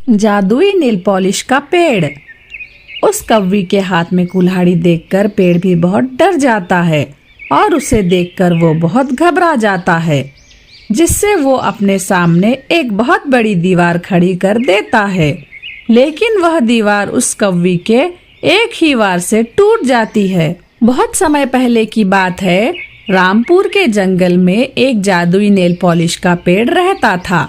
जादुई nail polish का पेड़। उस कौवी के हाथ में कुल्हाड़ी देखकर पेड़ भी बहुत डर जाता है और उसे देखकर वो बहुत घबरा जाता है, जिससे वो अपने सामने एक बहुत बड़ी दीवार खड़ी कर देता है। लेकिन वह दीवार उस कौवी के एक ही वार से टूट जाती है। बहुत समय पहले की बात है, रामपुर के जंगल में एक जादुई नेल पॉलिश का पेड़ रहता था।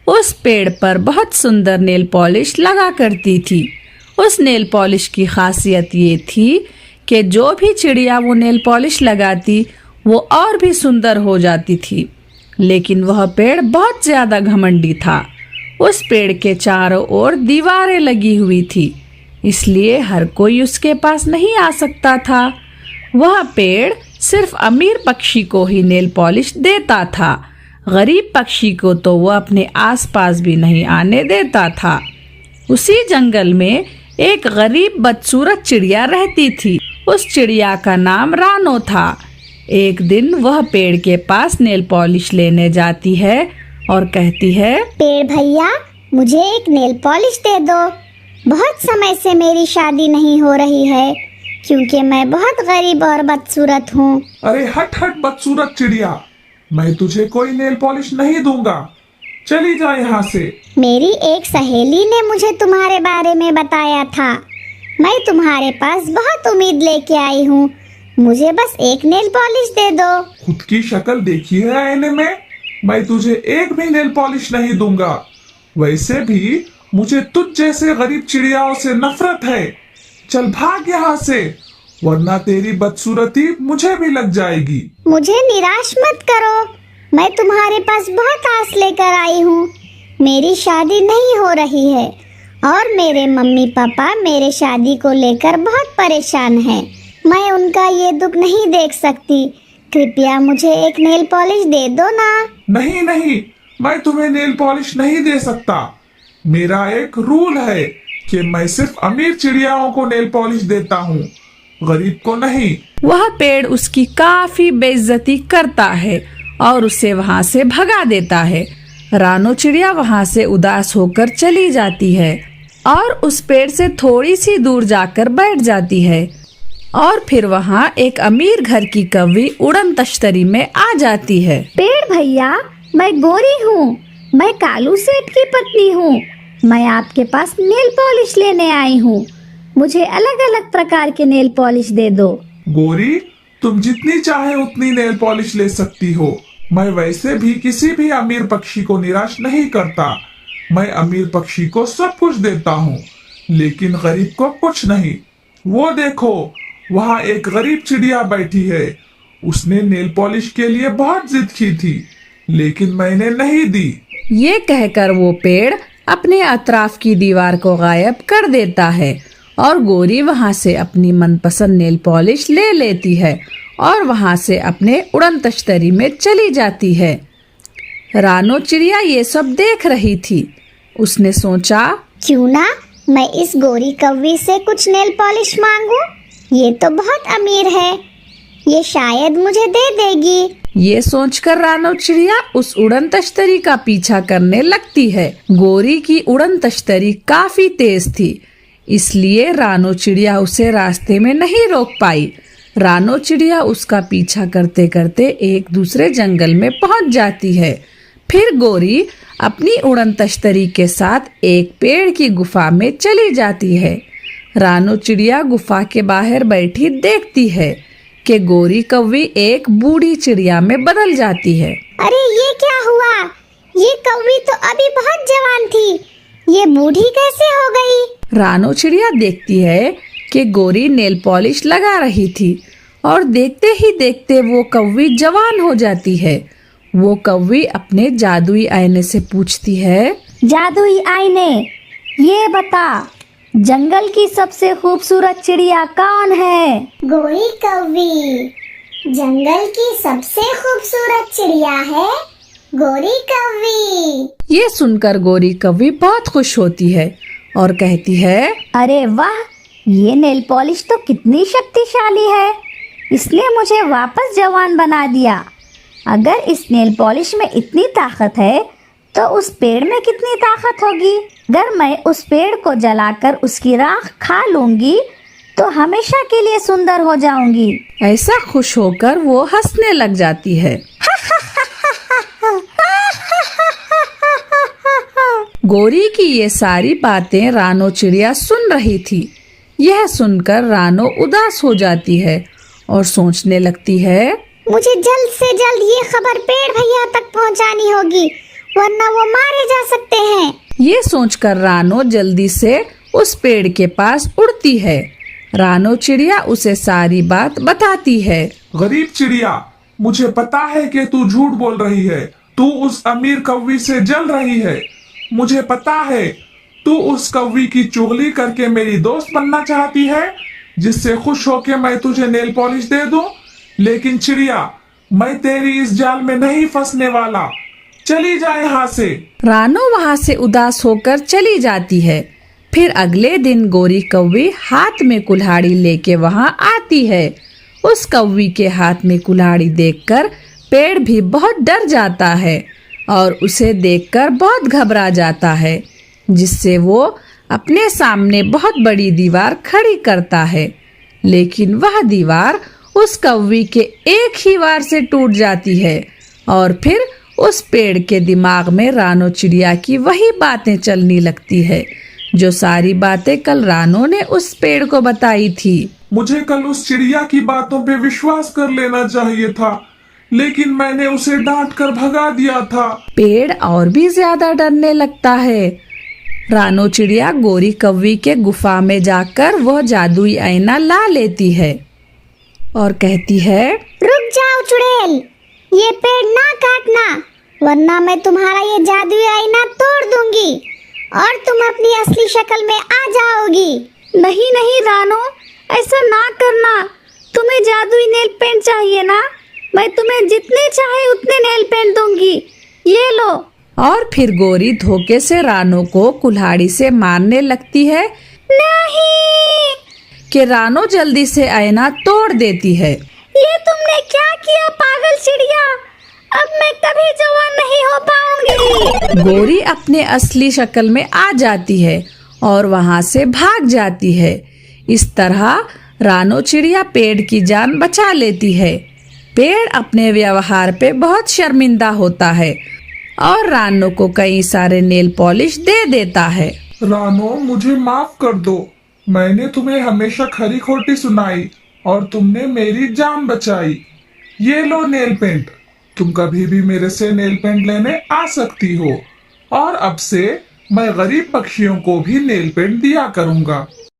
उस पेड़ पर बहुत सुंदर नेल पॉलिश लगा करती थी। उस नेल पॉलिश की खासियत ये थी कि जो भी चिड़िया वो नेल पॉलिश लगाती वो और भी सुंदर हो जाती थी। लेकिन वह पेड़ बहुत ज्यादा घमंडी था। उस पेड़ के चारों ओर दीवारें लगी हुई थी, इसलिए हर कोई उसके पास नहीं आ सकता था। वह पेड़ सिर्फ अमीर पक्षी को ही नेल पॉलिश देता था। गरीब पक्षी को तो वह अपने आसपास भी नहीं आने देता था। उसी जंगल में एक गरीब बदसूरत चिड़िया रहती थी। उस चिड़िया का नाम रानो था। एक दिन वह पेड़ के पास नेल पॉलिश लेने जाती है और कहती है, पेड़ भैया, मुझे एक नेल पॉलिश दे दो। बहुत समय से मेरी शादी नहीं हो रही है क्योंकि मैं बहुत गरीब और बदसूरत हूँ। अरे हट हट बदसूरत चिड़िया, मैं तुझे कोई नेल पॉलिश नहीं दूंगा। चली जा यहाँ से। मेरी एक सहेली ने मुझे तुम्हारे बारे में बताया था। मैं तुम्हारे पास बहुत उम्मीद लेके आई हूँ। मुझे बस एक नेल पॉलिश दे दो। खुद की शक्ल देखी है आईने में? मैं तुझे एक भी नेल पॉलिश नहीं दूंगा। वैसे भी मुझे तुझ जैसे गरीब चिड़ियाओं से नफरत है। चल भाग यहाँ से, वरना तेरी बदसूरती मुझे भी लग जाएगी। मुझे निराश मत करो। मैं तुम्हारे पास बहुत आस लेकर आई हूँ। मेरी शादी नहीं हो रही है और मेरे मम्मी पापा मेरे शादी को लेकर बहुत परेशान हैं। मैं उनका ये दुख नहीं देख सकती। कृपया मुझे एक नेल पॉलिश दे दो ना। नहीं नहीं, मैं तुम्हें नेल पॉलिश नहीं दे सकता। मेरा एक रूल है कि मैं सिर्फ अमीर चिड़ियाओं को नेल पॉलिश देता हूँ, गरीब को नहीं। वह पेड़ उसकी काफी बेइज्जती करता है और उसे वहाँ से भगा देता है। रानो चिड़िया वहाँ से उदास होकर चली जाती है और उस पेड़ से थोड़ी सी दूर जाकर बैठ जाती है। और फिर वहाँ एक अमीर घर की कौवी उड़न तश्तरी में आ जाती है। पेड़ भैया, मैं गोरी हूँ। मैं कालू सेठ की पत्नी हूँ। मैं आपके पास नेल पॉलिश लेने आई हूँ। मुझे अलग अलग प्रकार के नेल पॉलिश दे दो। गोरी, तुम जितनी चाहे उतनी नेल पॉलिश ले सकती हो। मैं वैसे भी किसी भी अमीर पक्षी को निराश नहीं करता। मैं अमीर पक्षी को सब कुछ देता हूँ, लेकिन गरीब को कुछ नहीं। वो देखो, वहाँ एक गरीब चिड़िया बैठी है। उसने नेल पॉलिश के लिए बहुत जिद की थी, लेकिन मैंने नहीं दी। ये कहकर वो पेड़ अपने अतराफ की दीवार को गायब कर देता है और गोरी वहाँ से अपनी मनपसंद नेल पॉलिश ले लेती है और वहाँ से अपने उड़न तश्तरी में चली जाती है। रानो चिड़िया ये सब देख रही थी। उसने सोचा, क्यों ना मैं इस गोरी कौवी से कुछ नेल पॉलिश मांगूं? ये तो बहुत अमीर है, ये शायद मुझे दे देगी। ये सोचकर रानो चिड़िया उस उड़न तश्तरी का पीछा करने लगती है। गोरी की उड़न तश्तरी काफी तेज थी, इसलिए रानो चिड़िया उसे रास्ते में नहीं रोक पाई। रानो चिड़िया उसका पीछा करते करते एक दूसरे जंगल में पहुंच जाती है। फिर गोरी अपनी उड़न तश्तरी के साथ एक पेड़ की गुफा में चली जाती है। रानो चिड़िया गुफा के बाहर बैठी देखती है कि गोरी कौवी एक बूढ़ी चिड़िया में बदल जाती है। अरे ये क्या हुआ? ये कौवी तो अभी बहुत जवान थी, ये बूढ़ी कैसे हो गई? रानो चिड़िया देखती है कि गोरी नेल पॉलिश लगा रही थी और देखते ही देखते वो कौवी जवान हो जाती है। वो कौवी अपने जादुई आईने से पूछती है, जादुई आईने, ये बता, जंगल की सबसे खूबसूरत चिड़िया कौन है? गोरी कौवी। जंगल की सबसे खूबसूरत चिड़िया है गोरी कौवी। ये सुनकर गोरी कौवी बहुत खुश होती है और कहती है, अरे वाह, ये नेल पॉलिश तो कितनी शक्तिशाली है। इसने मुझे वापस जवान बना दिया। अगर इस नेल पॉलिश में इतनी ताकत है तो उस पेड़ में कितनी ताकत होगी। अगर मैं उस पेड़ को जलाकर उसकी राख खा लूंगी तो हमेशा के लिए सुंदर हो जाऊंगी। ऐसा खुश होकर वो हंसने लग जाती है। गोरी की ये सारी बातें रानो चिड़िया सुन रही थी। यह सुनकर रानो उदास हो जाती है और सोचने लगती है, मुझे जल्द से जल्द ये खबर पेड़ भैया तक पहुंचानी होगी, वरना वो मारे जा सकते हैं। ये सोचकर रानो जल्दी से उस पेड़ के पास उड़ती है। रानो चिड़िया उसे सारी बात बताती है। गरीब चिड़िया, मुझे पता है कि तू झूठ बोल रही है। तू उस अमीर कौवी से जल रही है। मुझे पता है तू उस कौवी की चुगली करके मेरी दोस्त बनना चाहती है, जिससे खुश होके मैं तुझे नेल पॉलिश दे दूं। लेकिन चिड़िया, मैं तेरी इस जाल में नहीं फंसने वाला। चली जा यहाँ से। रानो वहाँ से उदास होकर चली जाती है। फिर अगले दिन गोरी कौवी हाथ में कुल्हाड़ी लेके वहाँ आती है। उस कौवी के हाथ में कुल्हाड़ी देखकर पेड़ भी बहुत डर जाता है और उसे देखकर बहुत घबरा जाता है, जिससे वो अपने सामने बहुत बड़ी दीवार खड़ी करता है। लेकिन वह दीवार उस कौवी के एक ही वार से टूट जाती है और फिर उस पेड़ के दिमाग में रानो चिड़िया की वही बातें चलने लगती है, जो सारी बातें कल रानो ने उस पेड़ को बताई थी। मुझे कल उस चिड़िया की बातों पे विश्वास कर लेना चाहिए था, लेकिन मैंने उसे डांट कर भगा दिया था। पेड़ और भी ज्यादा डरने लगता है। रानो चिड़िया गोरी कौवी के गुफा में जाकर वह जादुई आईना ला लेती है और कहती है, रुक जाओ चुड़ैल, ये पेड़ ना काटना, वरना मैं तुम्हारा ये जादुई आईना तोड़ दूंगी और तुम अपनी असली शक्ल में आ जाओगी। नहीं नहीं रानो, ऐसा ना करना। तुम्हें जादुई नेल पेंट चाहिए ना? मैं तुम्हें जितने चाहे उतने नेल पेंट दूंगी, ये लो। और फिर गोरी धोखे से रानो को कुल्हाड़ी से मारने लगती है। नहीं! कि रानो जल्दी से आईना तोड़ देती है। ये तुमने क्या किया पागल चिड़िया? अब मैं कभी जवान नहीं हो पाऊंगी। गोरी अपने असली शक्ल में आ जाती है और वहाँ से भाग जाती है। इस तरह रानो चिड़िया पेड़ की जान बचा लेती है। पेड़ अपने व्यवहार पे बहुत शर्मिंदा होता है और रानो को कई सारे नेल पॉलिश दे देता है। रानो, मुझे माफ कर दो। मैंने तुम्हें हमेशा खरी खोटी सुनाई और तुमने मेरी जान बचाई। ये लो नेल पेंट। तुम कभी भी मेरे से नेल पेंट लेने आ सकती हो और अब से मैं गरीब पक्षियों को भी नेल पेंट दिया करूँगा।